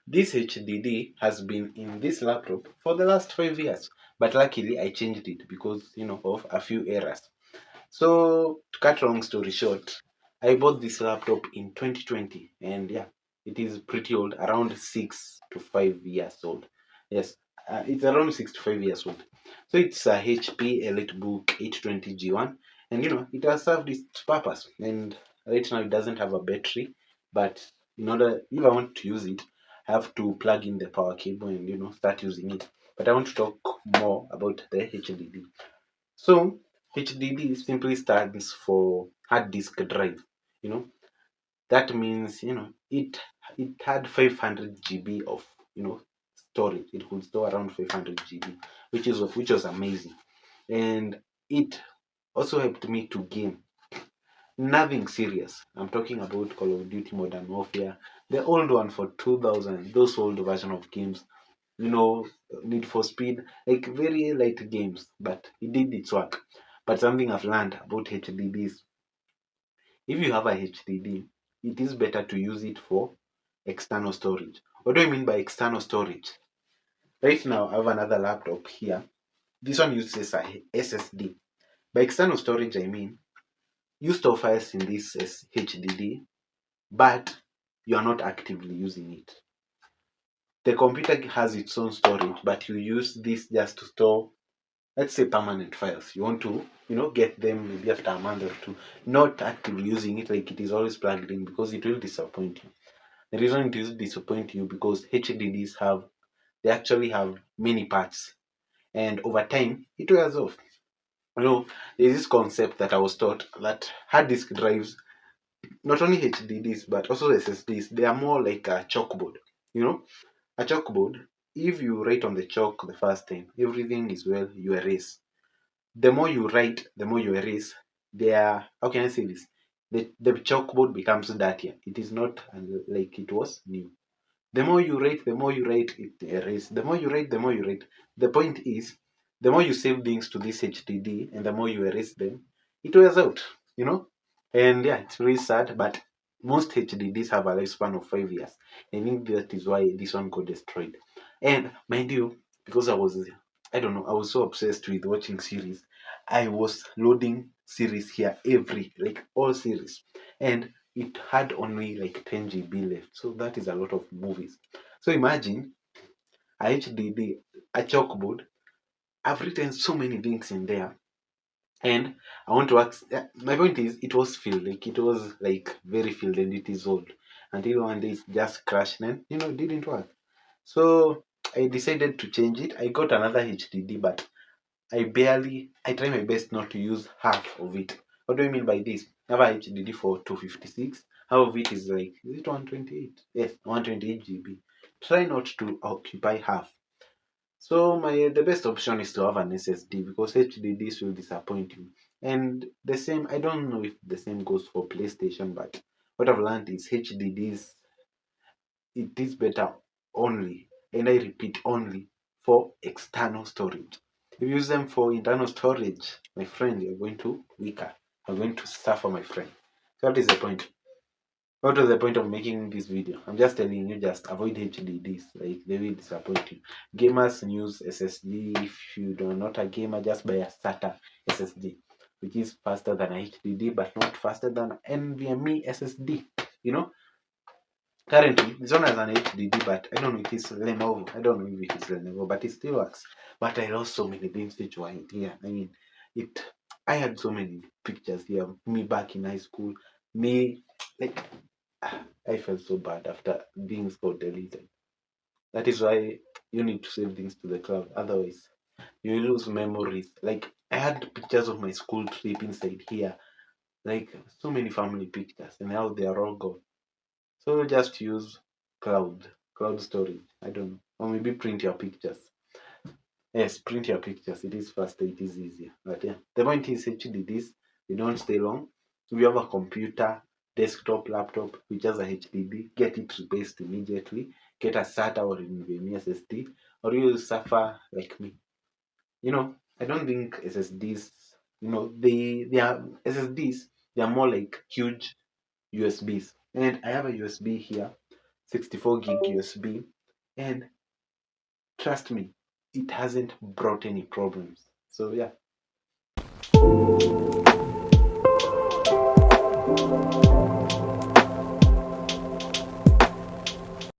This HDD has been in this laptop for the last 5 years, but luckily I changed it because of a few errors. So to cut long story short, I bought this laptop in 2020, and yeah, it is pretty old, around 6 to 5 years old. Yes, it's around 6 to 5 years old. So it's a HP EliteBook 820G1, and it has served its purpose. And right now it doesn't have a battery, but in order if I want to use it, I have to plug in the power cable and start using it. But I want to talk more about the HDD. So HDD simply stands for hard disk drive. You know that means it had 500 GB of storage. It could store around 500 GB, which was amazing, and it also helped me to game. Nothing serious. I'm talking about Call of Duty Modern Warfare, the old one for 2000, those old version of games. You know, Need for Speed, like very light games, but it did its work. But something I've learned about HDDs, if you have a HDD, it is better to use it for external storage. What do I mean by external storage? Right now, I have another laptop here. This one uses a SSD. By external storage, I mean you store files in this HDD, but you are not actively using it. The computer has its own storage, but you use this just to store, let's say, permanent files. You want to get them maybe after a month or two, not actively using it like it is always plugged in, because it will disappoint you. The reason it will disappoint you because HDDs actually have many parts, and over time it wears off. There's this concept that I was taught that hard disk drives, not only HDDs but also SSDs, they are more like a chalkboard. You know, a chalkboard. If you write on the chalk the first time, everything is well, you erase. The more you write, the more you erase. How can I say this? The chalkboard becomes dirtier. It is not like it was new. The more you write, it erases. The more you write, the more you write. The point is, the more you save things to this HDD and the more you erase them, it wears out, you know? And yeah, it's really sad, but most HDDs have a lifespan of 5 years. I think that is why this one got destroyed. And mind you, because I don't know, I was so obsessed with watching series, I was loading series here like all series. And it had only like 10 GB left. So that is a lot of movies. So imagine a HDD, a chalkboard. I've written so many things in there. And I want to ask, my point is, it was filled, like it was like very filled and it is old. Until one day it just crashed and, it didn't work. So I decided to change it. I got another HDD, but I try my best not to use half of it. What do I mean by this? I have a HDD for 256. Half of it is like, is it 128? Yes, 128 GB. Try not to occupy half. So the best option is to have an SSD because HDDs will disappoint you. And the same, I don't know if the same goes for PlayStation, but what I've learned is HDDs, it is better only, and I repeat only, for external storage. If you use them for internal storage, my friend, you're going to weaker. You're going to suffer, my friend. So what is the point? What was the point of making this video? I'm just telling you, just avoid HDDs. Like, they will disappoint you. Gamers use SSD. If you are not a gamer, just buy a SATA SSD, which is faster than a HDD, but not faster than NVMe SSD. You know, currently this one has an HDD, but I don't know if it's Lenovo. I don't know if it is Lenovo, but it still works. But I lost so many things which were in here. I mean, it. I had so many pictures here. Me back in high school. Me like I felt so bad after things got deleted. That is why you need to save things to the cloud. Otherwise, you will lose memories. Like I had pictures of my school trip inside here. Like so many family pictures, and now they are all gone. So just use cloud storage. I don't know, or maybe print your pictures. Yes, print your pictures. It is faster. It is easier. But yeah, the point is HDDs. They don't stay long. If you have a computer, desktop, laptop which has a HDD, get it replaced immediately. Get a SATA or an NVMe SSD, or you will suffer like me. I don't think SSDs. They are SSDs. They are more like huge USBs, and I have a USB here. 64 gig USB, and trust me, it hasn't brought any problems. So yeah.